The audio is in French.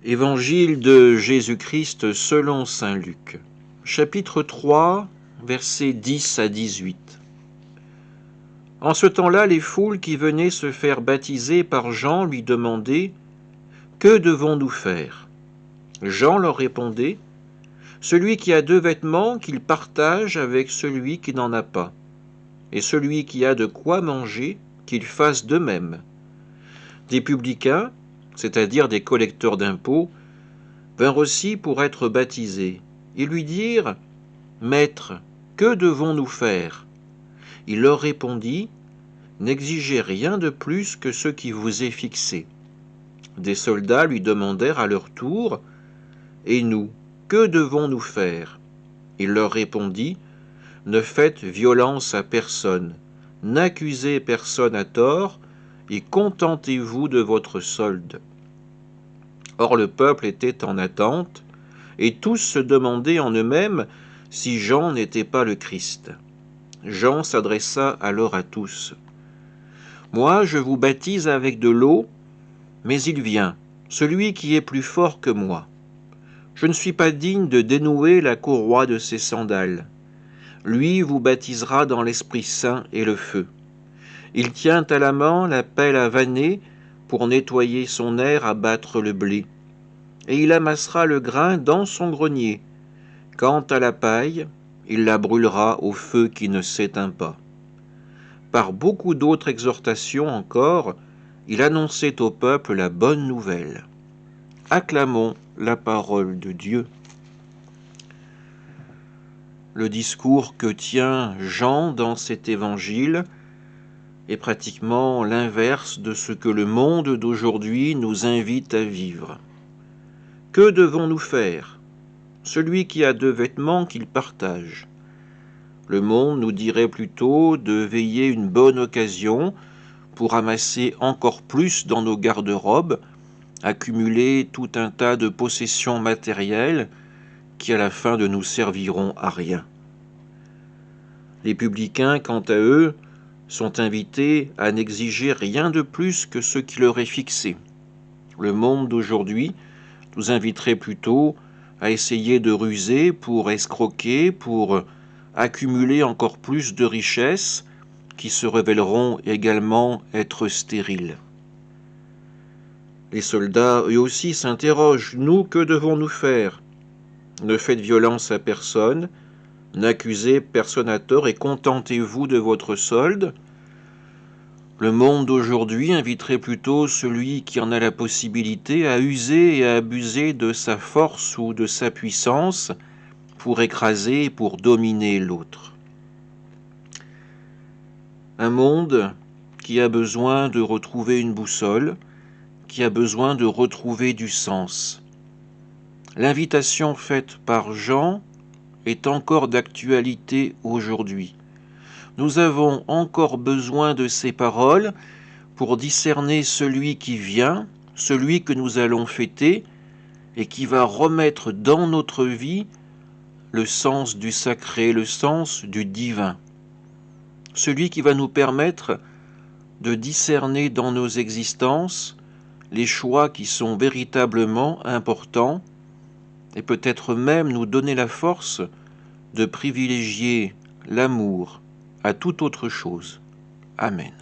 Évangile de Jésus-Christ selon saint Luc, chapitre 3, versets 10 à 18. En ce temps-là, les foules qui venaient se faire baptiser par Jean lui demandaient « Que devons-nous faire ?» Jean leur répondait « Celui qui a 2 vêtements, qu'il partage avec celui qui n'en a pas, et celui qui a de quoi manger, qu'il fasse de même. » Des publicains, c'est-à-dire des collecteurs d'impôts, vinrent aussi pour être baptisés. Ils lui dirent « Maître, que devons-nous faire ?» Il leur répondit « N'exigez rien de plus que ce qui vous est fixé. » Des soldats lui demandèrent à leur tour « Et nous, que devons-nous faire ?» Il leur répondit « Ne faites violence à personne, n'accusez personne à tort, et contentez-vous de votre solde. » Or le peuple était en attente, et tous se demandaient en eux-mêmes si Jean n'était pas le Christ. Jean s'adressa alors à tous. « Moi, je vous baptise avec de l'eau, mais il vient, celui qui est plus fort que moi. Je ne suis pas digne de dénouer la courroie de ses sandales. Lui vous baptisera dans l'Esprit Saint et le feu. Il tient à la main la pelle à vanner pour nettoyer son aire à battre le blé. Et il amassera le grain dans son grenier. Quant à la paille, il la brûlera au feu qui ne s'éteint pas. » Par beaucoup d'autres exhortations encore, il annonçait au peuple la bonne nouvelle. Acclamons la parole de Dieu. Le discours que tient Jean dans cet évangile est pratiquement l'inverse de ce que le monde d'aujourd'hui nous invite à vivre. Que devons-nous faire ? Celui qui a 2 vêtements qu'il partage. Le monde nous dirait plutôt de veiller une bonne occasion pour amasser encore plus dans nos garde-robes, accumuler tout un tas de possessions matérielles qui à la fin ne nous serviront à rien. Les publicains, quant à eux, sont invités à n'exiger rien de plus que ce qui leur est fixé. Le monde d'aujourd'hui nous inviterait plutôt à essayer de ruser pour escroquer, pour accumuler encore plus de richesses qui se révéleront également être stériles. Les soldats, eux aussi, s'interrogent. Nous, que devons-nous faire ? Ne faites violence à personne, n'accusez personne à tort et contentez-vous de votre solde. Le monde d'aujourd'hui inviterait plutôt celui qui en a la possibilité à user et à abuser de sa force ou de sa puissance pour écraser et pour dominer l'autre. Un monde qui a besoin de retrouver une boussole, qui a besoin de retrouver du sens. L'invitation faite par Jean est encore d'actualité aujourd'hui. Nous avons encore besoin de ces paroles pour discerner celui qui vient, celui que nous allons fêter et qui va remettre dans notre vie le sens du sacré, le sens du divin. Celui qui va nous permettre de discerner dans nos existences les choix qui sont véritablement importants et peut-être même nous donner la force de privilégier l'amour à toute autre chose. Amen.